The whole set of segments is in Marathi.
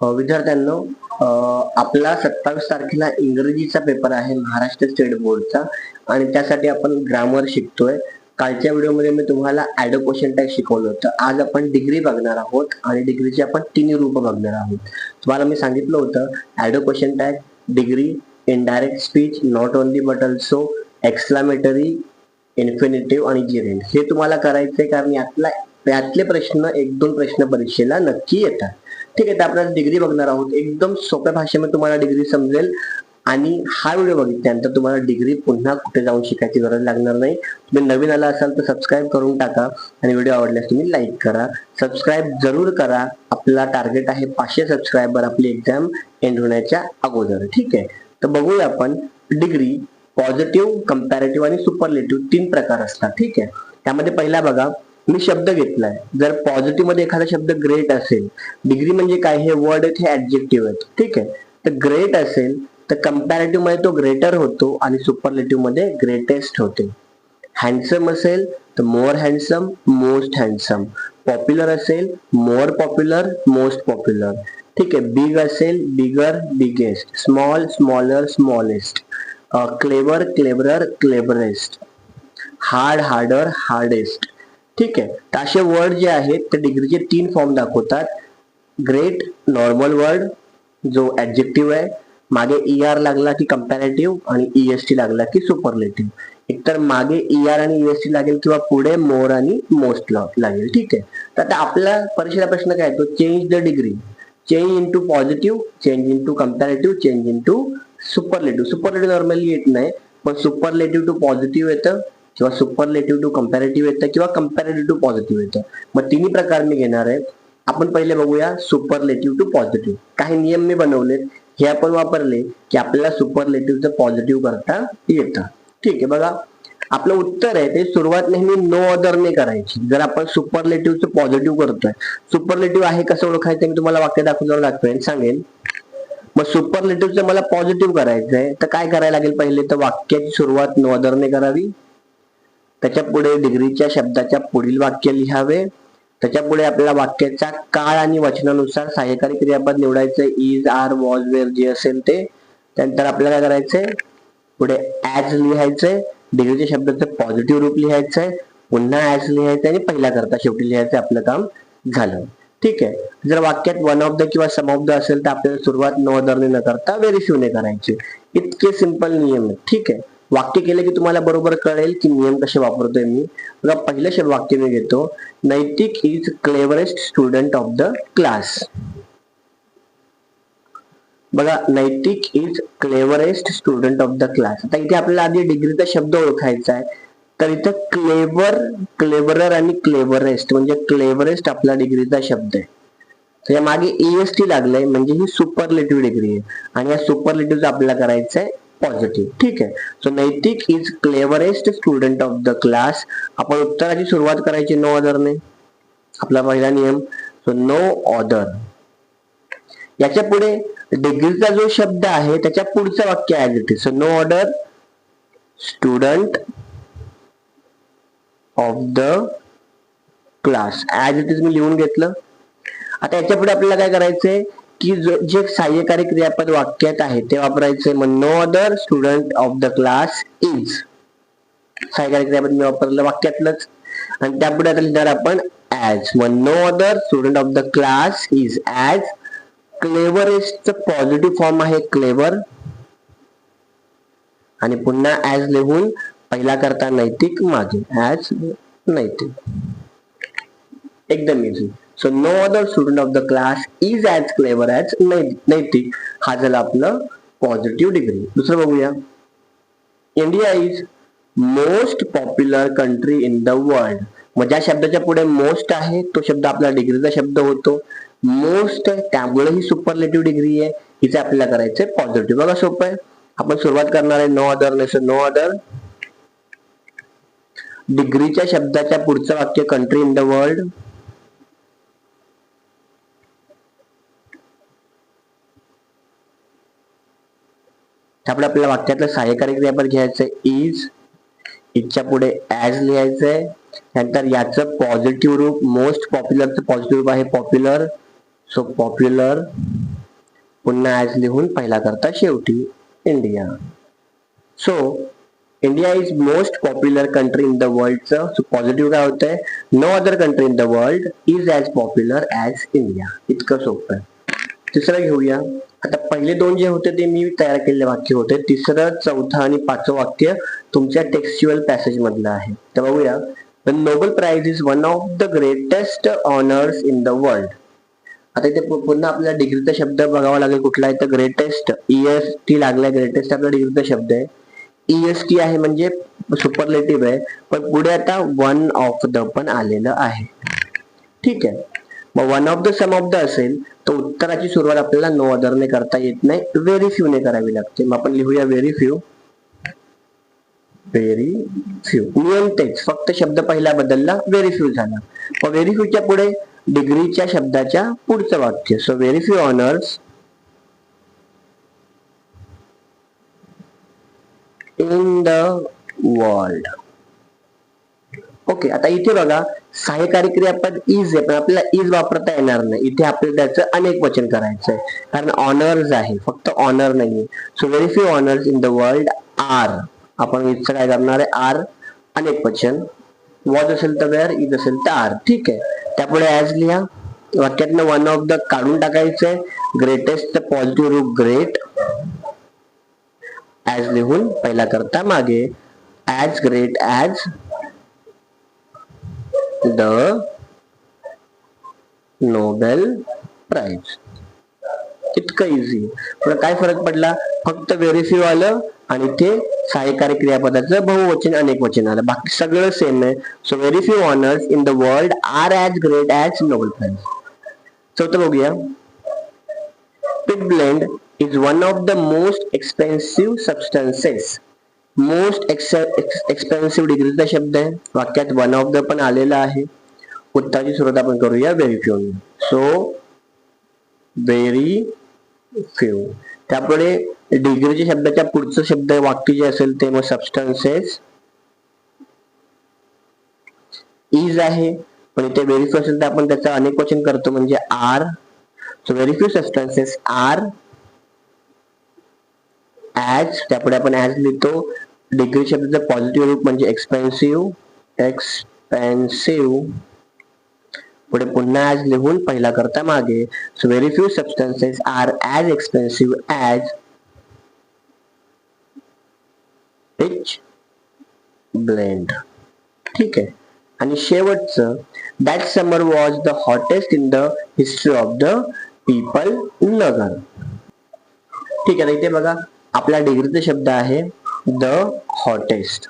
विद्यार्थ्यांनो, आपला 27 तारखेला इंग्रजीचा पेपर आहे महाराष्ट्र स्टेट बोर्डचा आणि त्यासाठी आपण ग्रामर शिकतोय. कालच्या व्हिडिओमध्ये मी तुम्हाला ॲडो क्वेश्चन टॅग शिकवलं होतं. आज आपण डिग्री बघणार आहोत आणि डिग्रीचे आपण 3 रूप बघणार आहोत. तुम्हाला मी सांगितलं होतं ॲडो question tag, degree, indirect speech, not only but also, exclamatory, infinitive आणि जिरेंड. हे तुम्हाला करायचंय कारण यातले प्रश्न 1-2 प्रश्न परीक्षेला नक्की येतात. ठीक आहे, तर आपण डिग्री बघणार आहोत. एकदम सोप्या भाषेमध्ये तुम्हाला डिग्री समजेल आणि हा व्हिडिओ बघितल्यानंतर तुम्हाला डिग्री पुन्हा कुठे जाऊन शिकायची गरज लागणार नाही. तुम्ही नवीन आला असाल तर सबस्क्राईब करून टाका आणि व्हिडिओ आवडल्यास तुम्ही लाईक करा, सबस्क्राईब जरूर करा. आपला टार्गेट आहे 500 सबस्क्रायबर आपली एक्झाम एंड होण्याच्या अगोदर. ठीक आहे, तर बघूया आपण डिग्री. पॉझिटिव्ह, कंपॅरेटिव्ह आणि सुपरलेटिव्ह 3 प्रकार असतात. ठीक आहे, त्यामध्ये पहिला बघा, मी शब्द घेतलाय. जर पॉझिटिव्ह मध्ये एखादा शब्द ग्रेट असेल, डिग्री म्हणजे काय, हे वर्ड आहेत, हे ऍडजेक्टिव्ह आहेत. ठीक आहे, तर ग्रेट असेल तर कंपॅरेटिव्ह मध्ये तो ग्रेटर होतो आणि सुपरलेटिव्ह मध्ये ग्रेटेस्ट होते. हँडसम असेल तर more handsome, most handsome. Popular असेल मोर पॉप्युलर, मोस्ट पॉप्युलर. ठीक आहे, बिग असेल bigger, biggest. Small, smaller, smallest. Clever, cleverer, cleverest. Hard, harder, hardest. ठीक आहे, तर असे वर्ड जे आहेत ते डिग्रीचे 3 फॉर्म दाखवतात. ग्रेट नॉर्मल वर्ड जो ऍडजेक्टिव्ह आहे, मागे ER लागला की कंपॅरेटिव्ह आणि EST लागला की सुपरलेटिव्ह. एकतर मागे ER आणि EST लागेल किंवा पुढे मोर आणि मोस्ट लागेल. ठीक आहे, तर आता आपला परीक्षेचा प्रश्न काय येतो, change the degree. Change into positive, change into comparative, change into superlative. Superlative normally येत नाही, पण सुपरलेटिव्ह टू पॉझिटिव्ह येतं किंवा सुपरलेटिव्ह टू कंपॅरेटिव्ह येतं किंवा कंपॅरेटिव्ह टू पॉझिटिव्ह येतं. मग 3 प्रकार मी घेणार आहे. आपण पहिले बघूया सुपरलेटिव्ह टू पॉझिटिव्ह. काही नियम मी बनवलेत, हे आपण वापरले की आपल्याला सुपरलेटिव्हचं पॉझिटिव्ह करता येतं. ठीक आहे, बघा आपलं उत्तर आहे ते सुरुवात नेहमी नो अदरने करायची. जर आपण सुपरलेटिव्हचं पॉझिटिव्ह करतोय, सुपरलेटिव्ह आहे कसं ओळखायचं मी तुम्हाला वाक्य दाखवल्यावर दाखवेन, सांगेन. मग सुपरलेटिव्हचं मला पॉझिटिव्ह करायचंय तर काय करायला लागेल, पहिले तर वाक्याची सुरुवात नो अदरने करावी. त्याच्या पुढे डिग्रीच्या शब्दाच्या पुढील वाक्य लिहावे. त्याच्या पुढे आपल्याला वाक्याचा काळ आणि वचनानुसार सहाय्यकारी क्रियापद निवडायचं, इज, आर, वॉज, वेअर जे असेल ते. त्यानंतर आपल्याला काय करायचंय, पुढे ऍज लिहायचंय, डिग्रीच्या शब्दाचं पॉझिटिव्ह रूप लिहायचंय, पुन्हा ऍज लिहायचंय आणि पहिला करता शेवटी लिहायचं. आपलं काम झालं. ठीक आहे, जर वाक्यात वन ऑफ द किंवा सम ऑफ द असेल तर आपल्याला सुरुवात नो अदरने न करता व्हेरी फ्यूने करायची. इतके सिंपल नियम आहेत. ठीक आहे, वाक्य केले की तुम्हाला बरोबर कळेल की नियम कसे वापरतोय मी. बघा, पहिलं वाक्य मी घेतो, नैतिक is cleverest student of the class. बघा, नैतिक is cleverest student of the class. आता इथे आपल्याला आधी डिग्रीचा शब्द ओळखायचा आहे, तर इथं क्लेवर, क्लेवरर आणि क्लेवरेस्ट म्हणजे क्लेवरेस्ट आपला डिग्रीचा शब्द आहे. तर या मागे EST लागलंय म्हणजे ही सुपरलेटिव्ह डिग्री आहे आणि या सुपरलेटिव्हचं आपल्याला करायचंय पॉझिटिव्ह. ठीक आहे, so Naitik is cleverest student of the class. आपण उत्तराची सुरुवात करायची नो अदरने, आपला पहिला नियम. So no other. याच्या पुढे डिग्रीचा जो शब्द आहे त्याच्या पुढचं वाक्य as it is. So no other student of the class. As it is मी लिहून घेतलं. आता याच्या पुढे आपल्याला काय करायचंय की जे सहाय्यकारी क्रियापद वाक्यात आहे ते वापरायचंय. मग no other student of the class is. सहाय्यकारी क्रियापद मी वापरलं वाक्यातलंच आणि त्यापुढे आता लिहिणार आपण ऍज. मग no other student of the class is as. क्लेवरेस्टचं पॉझिटिव्ह फॉर्म आहे क्लेवर आणि पुन्हा ऍज लिहून पहिला करता नैतिक मागे ऍज नैतिक. एकदम easy. So no other student of the class is as clever as Naitik. हा झाला आपलं पॉझिटिव्ह डिग्री. दुसरं बघूया, India is most popular country in the world. मग ज्या शब्दाच्या पुढे मोस्ट आहे तो शब्द आपला डिग्रीचा शब्द होतो. मोस्ट त्यामुळे ही सुपरलेटिव्ह डिग्री आहे, हिचं आपल्याला करायचंय पॉझिटिव्ह. बघा सोपं आहे. आपण सुरुवात करणार आहे नो अदर ने. नो अदर डिग्रीच्या शब्दाच्या पुढचं वाक्य कंट्री इन द वर्ल्ड. त्यापुढे आपल्याला वाक्यातलं सहाय्यकारी क्रियापद घ्यायचंय इज. इजच्या पुढे ऍज लिहायचंय. नंतर याचं पॉझिटिव्ह रूप मोस्ट पॉप्युलरचं पॉझिटिव्ह रूप आहे पॉप्युलर. सो पॉप्युलर पुन्हा ऍज लिहून पहिला करता शेवटी India. So India is most popular country in the वर्ल्डचं पॉझिटिव्ह काय होतंय, no other country in the world is as popular as India. इतकं सोपं आहे. तिसरं घेऊया. आता पहिले दोन जे होते ते मी तयार केलेले वाक्य होते. तिसरं, चौथं आणि पाचवं वाक्य तुमच्या टेक्स्च्युअल पॅसेज मधलं आहे. तर बघूया. The Nobel prize is one of the greatest honours in the world. आता इथे पुन्हा आपल्याला डिग्रीचा शब्द बघावा लागेल. कुठला आहे तर ग्रेटेस्ट, EST लागलाय. ग्रेटेस्ट आपला डिग्रीचा शब्द आहे. EST आहे म्हणजे सुपरलेटिव्ह आहे, पण पुढे आता वन ऑफ द पण आलेलं आहे. ठीक आहे. मग one of the some of the असेल तर उत्तराची सुरुवात आपल्याला नो अदरने करता येत नाही, व्हेरी फ्यू ने करावी लागते. मग आपण लिहूया व्हेरी फ्यू. व्हेरी फ्यू नियम तेच, फक्त शब्द पहिला बदलला, व्हेरी फ्यू झाला. मग व्हेरी फ्यूच्या पुढे डिग्रीच्या शब्दाच्या पुढचं वाक्य. So very few honours in the world. Okay. आता इथे बघा, सहाय्यकारी क्रियापद इज आहे, पण आपल्याला इज वापरता येणार नाही. इथे आपल्याला त्याचं अनेक वचन करायचं आहे, कारण ऑनर्स आहे, फक्त ऑनर नाहीये. So very few honours in the world are. आपण इथचं काय करणार आहे, आर अनेक वचन. वॉज असेल तर वेअर, इज असेल तर आर. ठीक आहे. त्यापुढे ऍज लिहा. वाक्यातनं वन ऑफ द काढून टाकायचंय. ग्रेटेस्ट पॉझिटिव्ह रूप ग्रेट. ऍज लिहून पहिला करता मागे as great as the Nobel prize. इतकं इझी. पण काय फरक पडला, फक्त व्हेरी फ्यू आलं आणि ते सहाय्यकारी क्रियापदाचं बहुवचन अनेक वचन आलं, बाकी सगळं सेम आहे. So very few honours in the world are as great as Nobel prize. चौथं बघूया. पिटब्लेंड is one of the most expensive substances. most expensive डिग्रीचा शब्द आहे. वाक्यात वन ऑफ द पण आलेला आहे. उत्तराची सुरुवात आपण करूया very few. So very few. त्यापुढे डिग्रीच्या शब्दाच्या पुढचं शब्द वाक्य जे असेल ते मग सबस्टन्सेस इज आहे, पण इथे व्हेरी फ्यू असेल तर आपण त्याचं अनेक वचन करतो म्हणजे are. So very few substances are as. त्यापुढे आपण ऍज लिहितो. डिग्री शब्दाचं पॉझिटिव्ह रूप म्हणजे एक्सपेन्सिव्ह. पुढे पुन्हा ऍज लिहून पहिला करता मागे. So very few substances are as expensive as pitchblende. ठीक आहे. आणि शेवटचं, that summer was the hottest in the history of the Pipal Nagar. ठीक आहे. इथे बघा, आपला डिग्रीचा शब्द आहे द हॉटेस्ट.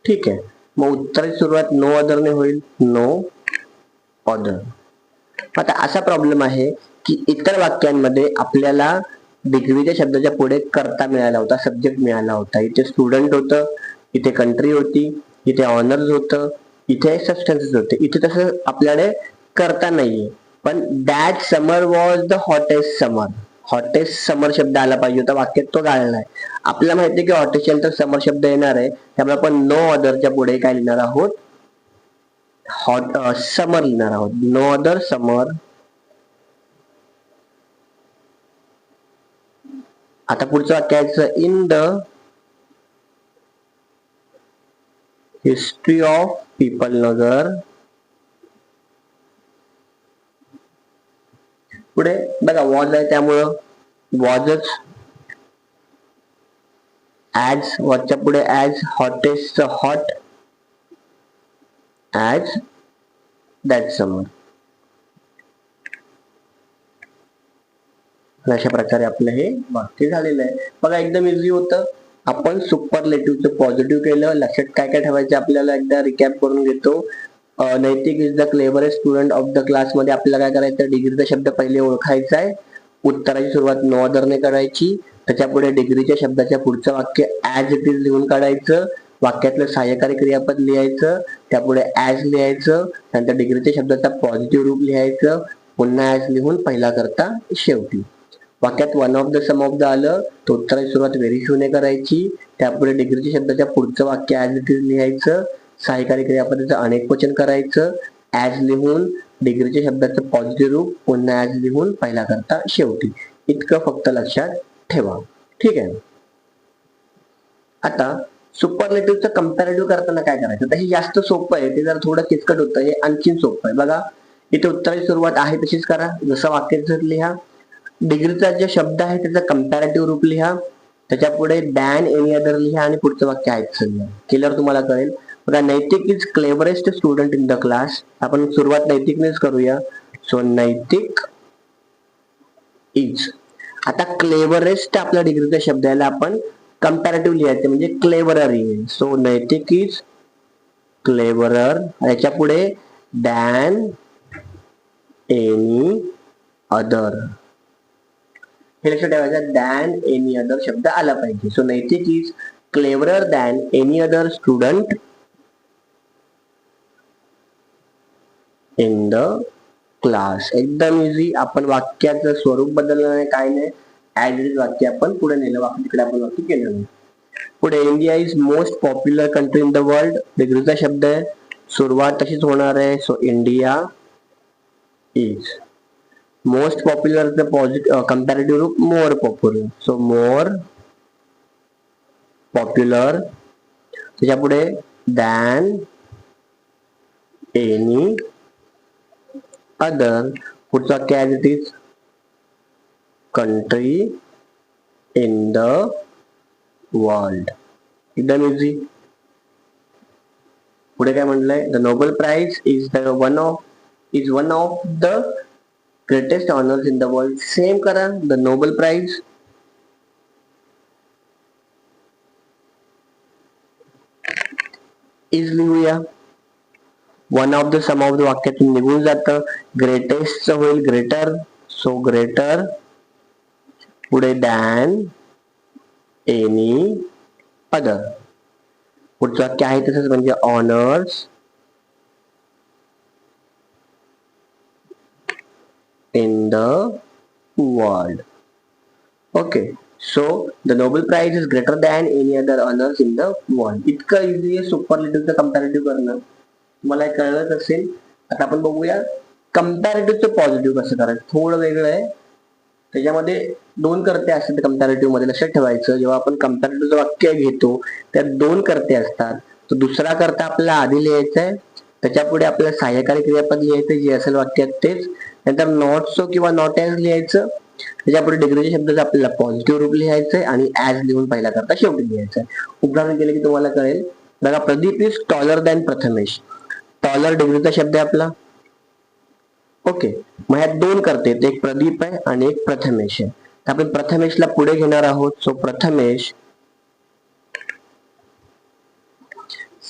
ठीक आहे. मग उत्तराची सुरुवात नो अदरने होईल. No other. आता असा प्रॉब्लेम आहे की इतर वाक्यांमध्ये आपल्याला डिग्रीच्या शब्दाच्या पुढे कर्ता मिळाला होता, सब्जेक्ट मिळाला होता. इथे स्टुडंट होतं, इथे कंट्री होती, इथे ऑनर्स होतं, इथे सबस्टन्सेस होते. इथे तसं आपल्याकडे कर्ता नाहीये. पण that summer was the hottest summer. Hottest summer शब्द आला पाहिजे होता वाक्यात, तो आलेला आपल्याला माहिती आहे की हॉटेस्ट नंतर समर शब्द येणार आहे, त्यामुळे आपण नो अदरच्या पुढे काय लिहिणार आहोत, हॉट समर लिहिणार आहोत. No other summer. आता पुढचं वाक्याचं in the history of Pipal Nagar. पुढे बघा वॉज आहे त्यामुळं वॉजच ऍज. वॉजच्या पुढे as. Hottest hot as that summer. अशा प्रकारे आपलं हे वाक्य झालेलं आहे. बघा एकदम इझी होतं. आपण सुपरलेटिव्हचं पॉझिटिव्ह केलं. लक्षात काय काय ठेवायचं आपल्याला एकदा रिकॅप करून घेतो. नैतिक is the cleverest student of the class मध्ये आपल्याला काय करायचं, डिग्रीचा शब्द पहिले ओळखायचा आहे. उत्तराची सुरुवात नो अदरने करायची. त्याच्या पुढे डिग्रीच्या शब्दाच्या पुढचं वाक्य ऍज इट इज लिहून काढायचं. वाक्यातलं सहाय्यकारी क्रियापद लिहायचं. त्यापुढे ऍज लिहायचं. नंतर डिग्रीच्या शब्दाचा पॉझिटिव्ह रूप लिहायचं. पुन्हा ऍज लिहून पहिला करता शेवटी. वाक्यात one of the some of the आलं तर उत्तराची सुरुवात व्हेरी फ्यू ने करायची. त्यापुढे डिग्रीच्या शब्दाच्या पुढचं वाक्य ऍज इट इज लिहायचं. सहाय्यकारी क्रियापदाचं अनेक वचन करायचं. ऍज लिहून डिग्रीच्या शब्दाचं पॉझिटिव्ह रूप पुन्हा ऍज लिहून पहिला करता शेवटी. इतकं फक्त लक्षात ठेवा. ठीक आहे. आता सुपरलेटिव्हचं कंपॅरेटिव्ह करताना काय करायचं, तर हे जास्त सोपं आहे, ते जर थोडं किचकट होतं, हे आणखीन सोपं आहे. बघा इथे उत्तराची सुरुवात आहे तशीच करा, जसं वाक्याचं लिहा. डिग्रीचा जे शब्द आहे त्याचा कंपॅरेटिव्ह रूप लिहा, त्याच्या पुढे दॅन एनी अदर लिहा आणि पुढचं वाक्य आहे लिहा. केल्यावर तुम्हाला कळेल. बघा नैतिक is cleverest student in the class. आपण सुरुवात नैतिकनेच करूया. So Naitik is. आता क्लेवरेस्ट आपल्या डिग्रीचा शब्द याला आपण कंपॅरेटिव्ह लिहायचे म्हणजे क्लेवरर येईल. सो नैतिक इज क्लेवरर, याच्या पुढे दॅन एनी अदर. हे लक्षात ठेवायचं, दॅन एनी अदर शब्द आला पाहिजे. So Naitik is cleverer than any other student in the class. एकदम इझी. आपण वाक्याचं स्वरूप बदललं नाही, काय नाही, ऍज इट इज वाक्य आपण पुढे नेलं, वाक्य तिकडे आपण वाक्य केलं नाही. पुढे India is most popular country in the world. डिग्रीचा शब्द आहे, सुरुवात तशीच होणार आहे. So India is. Most popular positive comparative रूप more popular. So more popular, त्याच्या पुढे दॅन एनी अदर, पुढचा वाक्य as it is country in the world. एकदम इझी. पुढे काय म्हटलंय, the Nobel prize is one of the greatest honours in the world. Same करा, द नोबेल प्राइज इज लिहूया. One of the some of the वाक्यातून निघून जातं, ग्रेटेस्ट होईल ग्रेटर. सो ग्रेटर, पुढे दॅन एनी अदर, पुढचं वाक्य आहे तसंच म्हणजे honours in the world. Okay. So the Nobel prize is greater than any other honours in the world. इतकं इझी आहे सुपरलेटिव्हचं कंपॅरेटिव्ह करणं, तुम्हाला कळलंच असेल. आता आपण बघूया कंपॅरेटिव्हचं पॉझिटिव्ह कसं करायचं. थोडं वेगळं आहे, त्याच्यामध्ये दोन कर्ते असतात कंपॅरेटिव्ह मध्ये. लक्षात ठेवायचं, जेव्हा आपण कंपॅरेटिव्हचं वाक्य घेतो त्यात दोन कर्ते असतात. तो दुसरा कर्ता आपल्याला आधी लिहायचा आहे, त्याच्या पुढे आपल्याला सहाय्यकारी क्रियापद लिहायचं जे असेल वाक्यात तेच. नंतर नॉट सो किंवा नॉट ॲज लिहायचं, त्याच्या पुढे डिग्रीच्या शब्दाचं आपल्याला पॉझिटिव्ह रूप लिहायचंय आणि ॲज लिहून पहिला करता शेवटी लिहायचंय. उदाहरण केलं की तुम्हाला कळेल. बघा Pradeep is taller than Prathamesh. Taller डिग्रीचा शब्द आहे आपला. ओके. मग ह्यात दोन करते, एक प्रदीप आहे आणि एक प्रथमेश आहे. तर आपण प्रथमेशला पुढे घेणार आहोत. सो प्रथमेश,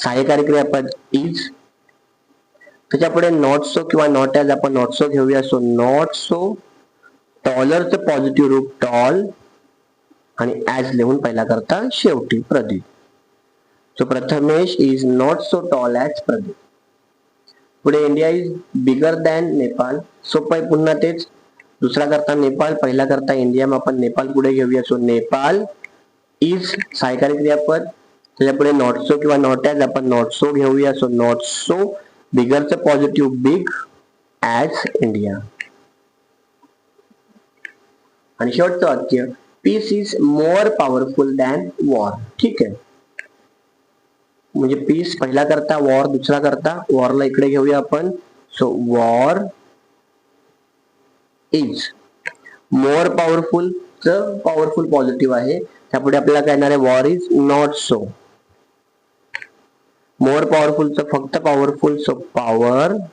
सहाय्यकारी क्रियापद इज, त्याच्या पुढे नॉट सो किंवा नॉट ॲज, आपण नॉट सो घेऊया. So not so. टॉलरचं पॉझिटिव्ह रूप टॉल आणि ॲज लिहून पहिला करता शेवटी Pradeep. So Prathamesh is not so tall as Pradeep. पुढे India is bigger than Nepal. सोपं आहे, पुन्हा तेच. दुसरा करता नेपाळ, पहिला करता इंडिया, मग आपण नेपाळ पुढे घेऊया. सो नेपाळ इज सहाय्यकारी क्रियापद, त्याच्या पुढे नॉट सो किंवा नॉट ॲज, आपण नॉट सो घेऊया. So not so. बिगरचं पॉझिटिव्ह बिग ॲज इंडिया. आणि शेवटचं वाक्य, peace is more powerful than war. ठीक आहे. म्हणजे पीस पहिला करता, वॉर दुसरा करता. वॉरला इकडे घेऊया आपण. So war is more powerful. Powerful positive आहे, त्यापुढे आपल्याला काय येणार आहे, war is not so. More पॉवरफुलचं फक्त पॉवरफुल. सो पॉवरफुल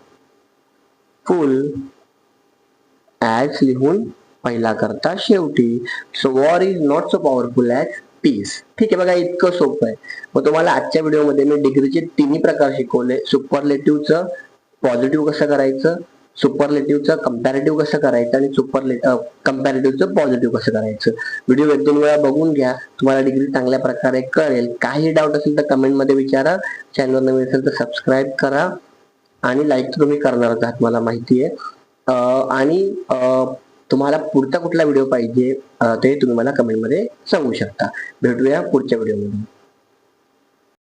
ॲज लिहून पहिला करता शेवटी. So war is not so powerful as peace. ठीक आहे. बघा इतकं सोपं आहे. मग तुम्हाला आजच्या व्हिडिओमध्ये मी डिग्रीचे तिन्ही प्रकार शिकवले. सुपरलेटिव्हचं पॉझिटिव्ह कसं करायचं, सुपरलेटिव्हचं कंपॅरेटिव्ह कसं करायचं आणि कंपॅरेटिव्हचं पॉझिटिव्ह कसं करायचं. व्हिडिओ एक दोन वेळा बघून घ्या, तुम्हाला डिग्री चांगल्या प्रकारे कळेल. काही डाऊट असेल तर कमेंटमध्ये विचारा. चॅनल नवीन असेल तर सबस्क्राईब करा आणि लाईक तुम्ही करणारच आहात मला माहिती आहे. आणि तुम्हाला पुढचा कुठला व्हिडिओ पाहिजे ते तुम्ही मला कमेंटमध्ये सांगू शकता. भेटूया पुढच्या व्हिडिओमध्ये.